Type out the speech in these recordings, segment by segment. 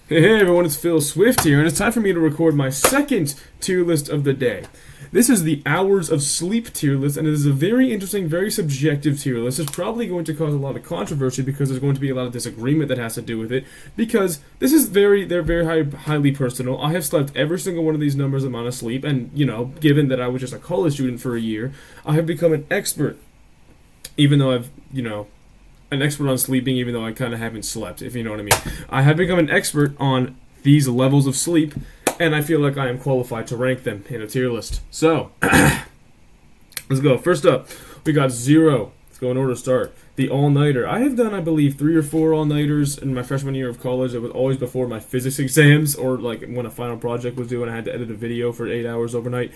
Hey everyone, it's Phil Swift here, and it's time for me to record my second tier list of the day. This is the hours of sleep tier list, and it is a very interesting, very subjective tier list. It's probably going to cause a lot of controversy because there's going to be a lot of disagreement that has to do with it. Because this is they're very highly personal. I have slept every single one of these numbers amount of sleep, and given that I was just a college student for a year, I have become an expert. Even though I've an expert on sleeping, even though I kind of haven't slept, if you know what I mean. I have become an expert on these levels of sleep, and I feel like I am qualified to rank them in a tier list. So, let's go. First up, we got 0. Let's go in order to start. The all-nighter. I have done, I believe, 3 or 4 all-nighters in my freshman year of college. It was always before my physics exams, or like when a final project was due and I had to edit a video for 8 hours overnight.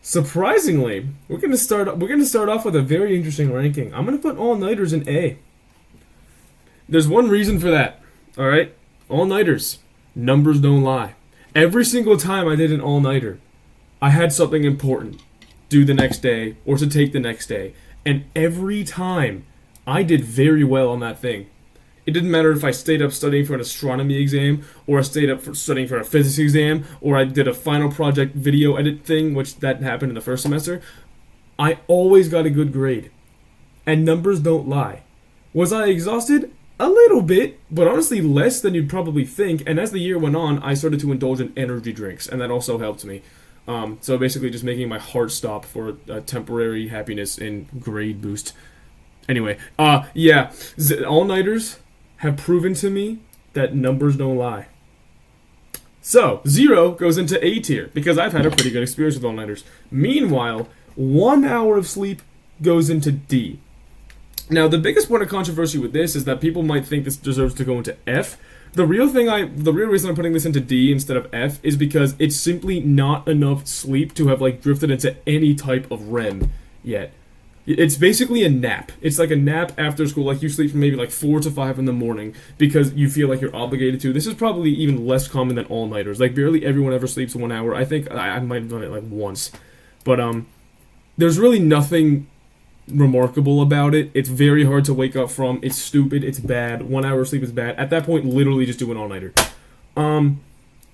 Surprisingly, we're gonna start off with a very interesting ranking. I'm gonna put all-nighters in A. There's one reason for that. Alright? All-nighters. Numbers don't lie. Every single time I did an all-nighter, I had something important due the next day or to take the next day. And every time I did very well on that thing. It didn't matter if I stayed up studying for an astronomy exam, or I stayed up studying for a physics exam, or I did a final project video edit thing, which that happened in the first semester. I always got a good grade. And numbers don't lie. Was I exhausted? A little bit, but honestly less than you'd probably think. And as the year went on, I started to indulge in energy drinks, and that also helped me. So basically just making my heart stop for a temporary happiness and grade boost. Anyway, all-nighters have proven to me that numbers don't lie. So, 0 goes into A tier, because I've had a pretty good experience with all-nighters. Meanwhile, 1 hour of sleep goes into D. Now, the biggest point of controversy with this is that people might think this deserves to go into F. The real reason I'm putting this into D instead of F is because it's simply not enough sleep to have, drifted into any type of REM yet. It's basically a nap. It's like a nap after school. Like you sleep from maybe 4 to 5 in the morning because you feel like you're obligated to. This is probably even less common than all-nighters. Barely everyone ever sleeps 1 hour. I think I might have done it once. But there's really nothing remarkable about it. It's very hard to wake up from. It's stupid. It's bad. 1 hour of sleep is bad. At that point, literally just do an all-nighter.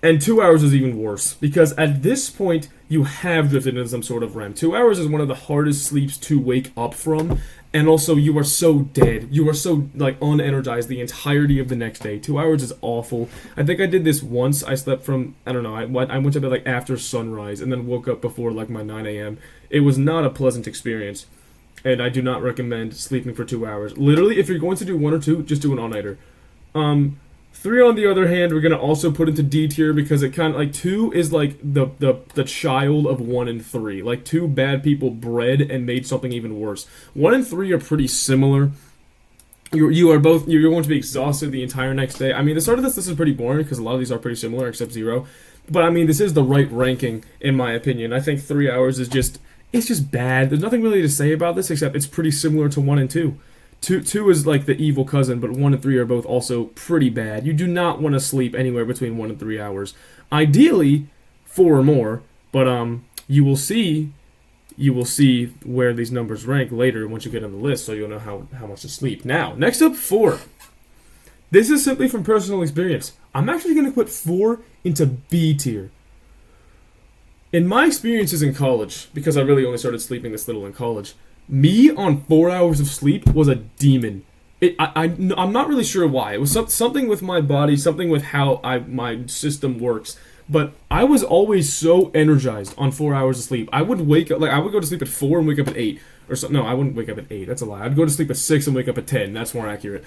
And 2 hours is even worse, because at this point, you have drifted into some sort of REM. 2 hours is one of the hardest sleeps to wake up from, and also you are so dead. You are so, unenergized the entirety of the next day. 2 hours is awful. I think I did this once. I slept from, I went to bed, after sunrise, and then woke up before, my 9 a.m. It was not a pleasant experience, and I do not recommend sleeping for 2 hours. Literally, if you're going to do 1 or 2, just do an all-nighter. 3, on the other hand, we're going to also put into D tier because it kind of, 2 is the child of 1 and 3. 2 bad people bred and made something even worse. 1 and 3 are pretty similar. You're going to be exhausted the entire next day. The start of this is pretty boring because a lot of these are pretty similar except 0. But, this is the right ranking, in my opinion. I think 3 hours is it's just bad. There's nothing really to say about this except it's pretty similar to 1 and 2. 2 is the evil cousin, but 1 and 3 are both also pretty bad. You do not want to sleep anywhere between 1 and 3 hours. Ideally, 4 or more, but you will see where these numbers rank later once you get on the list, so you'll know how much to sleep. Now, next up, 4. This is simply from personal experience. I'm actually going to put 4 into B tier. In my experiences in college, because I really only started sleeping this little in college, me on 4 hours of sleep was a demon. I'm not really sure why. It was something with my body, something with how my system works. But I was always so energized on 4 hours of sleep. I would wake up, I would go to sleep at 4 and wake up at 8. Or so, no, I wouldn't wake up at 8. That's a lie. I'd go to sleep at 6 and wake up at 10. That's more accurate.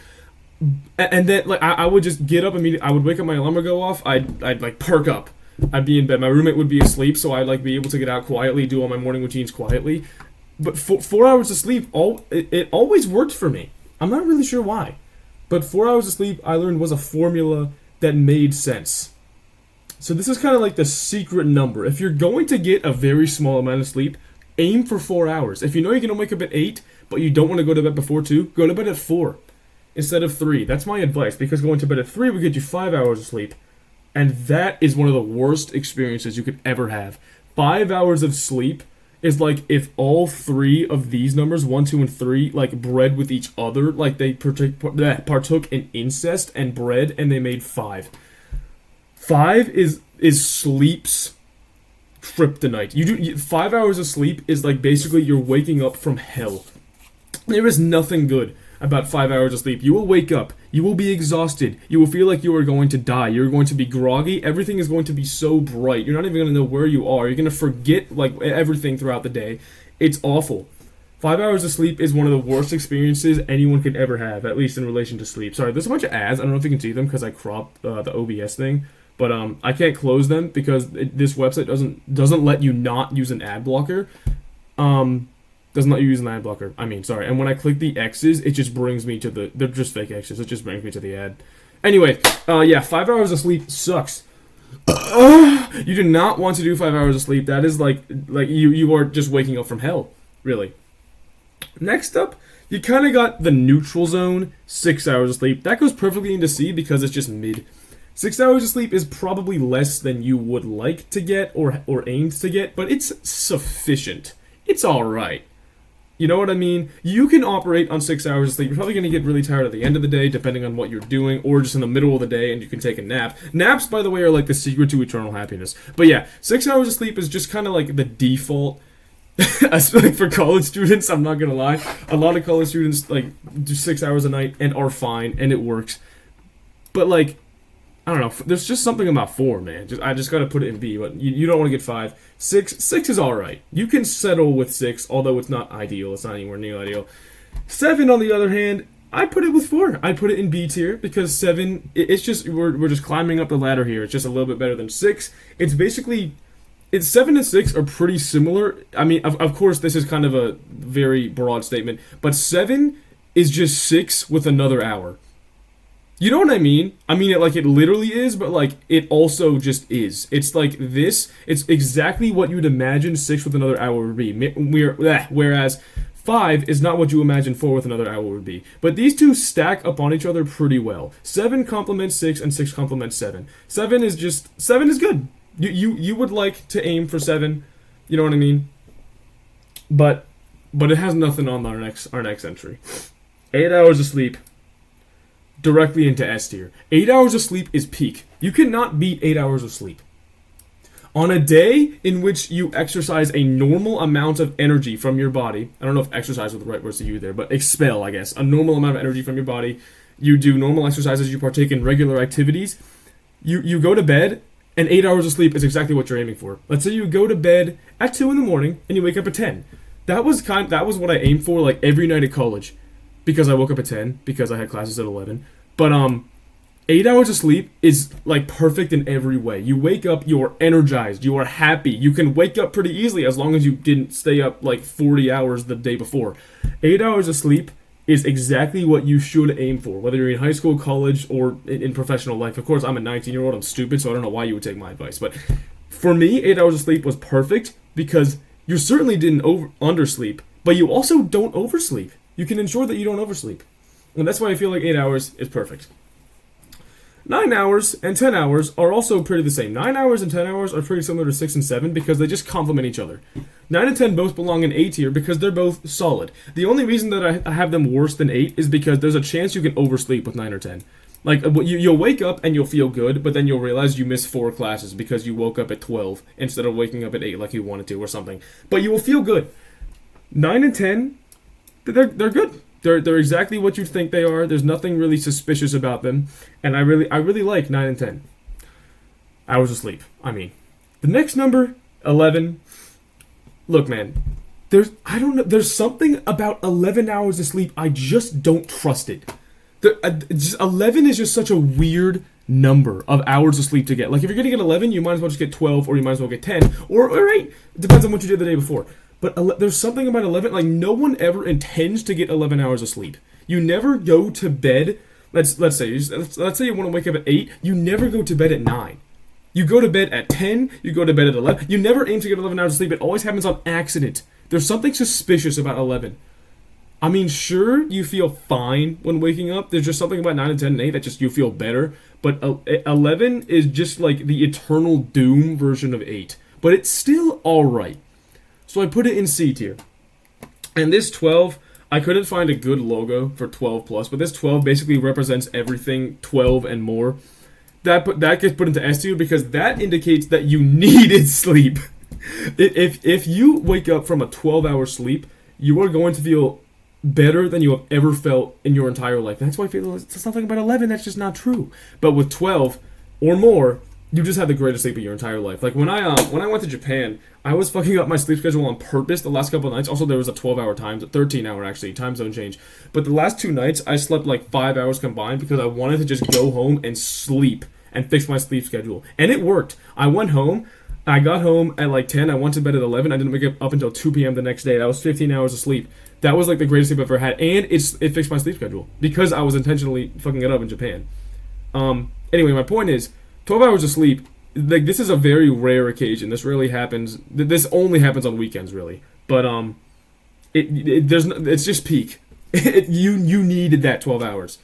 And then, I would just get up immediately. I would wake up, my alarm would go off. I'd perk up. I'd be in bed. My roommate would be asleep, so I'd be able to get out quietly, do all my morning routines quietly. But 4 hours of sleep, it always worked for me. I'm not really sure why. But 4 hours of sleep, I learned, was a formula that made sense. So this is kind of the secret number. If you're going to get a very small amount of sleep, aim for 4 hours. If you know you're going to wake up at 8, but you don't want to go to bed before 2, go to bed at 4 instead of 3. That's my advice, because going to bed at 3 will get you 5 hours of sleep. And that is one of the worst experiences you could ever have. 5 hours of sleep is like if all three of these numbers, 1, 2, and 3, like bred with each other, like they partook in incest and bred, and they made 5. 5 is sleep's kryptonite. 5 hours of sleep is like basically you're waking up from hell. There is nothing good about 5 hours of sleep. You will wake up. You will be exhausted. You will feel like you are going to die. You're going to be groggy. Everything is going to be so bright. You're not even going to know where you are. You're going to forget like everything throughout the day. It's awful. 5 hours of sleep is one of the worst experiences anyone could ever have, at least in relation to sleep. Sorry, there's a bunch of ads. I don't know if you can see them because I cropped the OBS thing. But I can't close them because this website doesn't let you not use an ad blocker. Doesn't let you use an ad blocker. Sorry. And when I click the X's, it just brings me to they're just fake X's. It just brings me to the ad. Anyway, 5 hours of sleep sucks. You do not want to do 5 hours of sleep. That is like you are just waking up from hell, really. Next up, you kind of got the neutral zone, 6 hours of sleep. That goes perfectly into C because it's just mid. 6 hours of sleep is probably less than you would like to get or aimed to get, but it's sufficient. It's alright. You know what I mean? You can operate on 6 hours of sleep. You're probably going to get really tired at the end of the day, depending on what you're doing, or just in the middle of the day, and you can take a nap. Naps, by the way, are like the secret to eternal happiness. But yeah, 6 hours of sleep is just kind of like the default. Like for college students, I'm not going to lie. A lot of college students like do 6 hours a night and are fine, and it works. But like, I don't know. There's just something about 4, man. I just got to put it in B, but you don't want to get 5. 6 is all right. You can settle with 6, although it's not ideal. It's not anywhere near ideal. 7, on the other hand, I put it with 4. I put it in B tier because 7. It's just we're just climbing up the ladder here. It's just a little bit better than 6. It's basically 7 and 6 are pretty similar. I mean, of course, this is kind of a very broad statement, but 7 is just 6 with another hour. You know what I mean? I mean it like it literally is, but like it also just is. It's like this. It's exactly what you'd imagine 6 with another hour would be. Whereas 5 is not what you imagine 4 with another hour would be. But these two stack upon each other pretty well. 7 complements 6 and 6 complements 7. 7 is good. You would like to aim for 7. You know what I mean? But it has nothing on our next entry. 8 hours of sleep. Directly into S tier. 8 hours of sleep is peak. You cannot beat 8 hours of sleep. On a day in which you exercise a normal amount of energy from your body, I don't know if exercise is the right words to use there, but expel, I guess, a normal amount of energy from your body, you do normal exercises, you partake in regular activities, you go to bed, and 8 hours of sleep is exactly what you're aiming for. Let's say you go to bed at 2 in the morning, and you wake up at 10. That was what I aimed for like every night at college. Because I woke up at 10, because I had classes at 11. But 8 hours of sleep is like perfect in every way. You wake up, you're energized, you are happy. You can wake up pretty easily as long as you didn't stay up like 40 hours the day before. 8 hours of sleep is exactly what you should aim for, whether you're in high school, college, or in professional life. Of course, I'm a 19-year-old, I'm stupid, so I don't know why you would take my advice. But for me, 8 hours of sleep was perfect because you certainly didn't undersleep, but you also don't oversleep. You can ensure that you don't oversleep. And that's why I feel like 8 hours is perfect. 9 hours and 10 hours are also pretty the same. 9 hours and 10 hours are pretty similar to 6 and 7 because they just complement each other. 9 and 10 both belong in A tier because they're both solid. The only reason that I have them worse than 8 is because there's a chance you can oversleep with 9 or 10. Like, you'll wake up and you'll feel good, but then you'll realize you missed 4 classes because you woke up at 12 instead of waking up at 8 like you wanted to or something. But you will feel good. 9 and 10... They're good. They're exactly what you think they are. There's nothing really suspicious about them, and I really like 9 and 10 hours of sleep. I mean, the next number 11. Look, man, there's something about 11 hours of sleep. I just don't trust it. 11 is just such a weird number of hours of sleep to get. Like if you're gonna get 11, you might as well just get 12, or you might as well get 10, or 8. It depends on what you did the day before. But there's something about 11, like no one ever intends to get 11 hours of sleep. You never go to bed, let's say you want to wake up at 8, you never go to bed at 9. You go to bed at 10, you go to bed at 11. You never aim to get 11 hours of sleep. It always happens on accident. There's something suspicious about 11. I mean, sure, you feel fine when waking up. There's just something about 9 and 10 and 8 that just you feel better. But 11 is just like the eternal doom version of 8. But it's still alright. So I put it in C tier. And this 12, I couldn't find a good logo for 12 plus, but this 12 basically represents everything 12 and more. That gets put into S tier because that indicates that you needed sleep. If you wake up from a 12-hour sleep, you are going to feel better than you have ever felt in your entire life. That's why I feel something about 11 that's just not true. But with 12 or more, you just had the greatest sleep of your entire life. Like when I went to Japan, I was fucking up my sleep schedule on purpose the last couple of nights. Also, there was a 12-hour 13-hour actually time zone change. But the last 2 nights, I slept like 5 hours combined because I wanted to just go home and sleep and fix my sleep schedule. And it worked. I went home. I got home at like 10. I went to bed at 11. I didn't wake up until 2 p.m. the next day. That was 15 hours of sleep. That was like the greatest sleep I've ever had. And it fixed my sleep schedule because I was intentionally fucking it up in Japan. Anyway, my point is, 12 hours of sleep, like this is a very rare occasion. This really happens. This only happens on weekends, really. But it's just peak. You needed that 12 hours.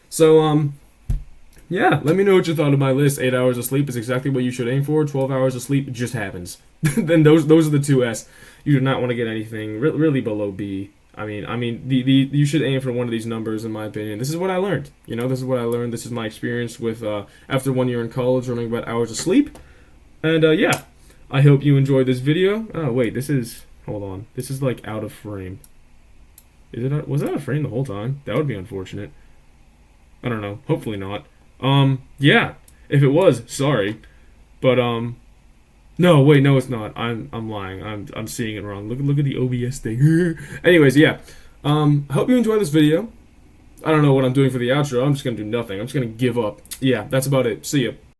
So yeah, let me know what you thought of my list. 8 hours of sleep is exactly what you should aim for. 12 hours of sleep just happens. Then those are the 2 S. You do not want to get anything really below B. I mean, you should aim for one of these numbers, in my opinion. This is what I learned. This is what I learned. This is my experience with after 1 year in college, learning about hours of sleep. And yeah, I hope you enjoyed this video. Oh wait, hold on. This is like out of frame. Was it out of frame the whole time? That would be unfortunate. I don't know. Hopefully not. Yeah. If it was, sorry. But no, wait, no, it's not. I'm lying. I'm seeing it wrong. Look at the OBS thing. Anyways, yeah. I hope you enjoyed this video. I don't know what I'm doing for the outro. I'm just gonna do nothing. I'm just gonna give up. Yeah, that's about it. See ya.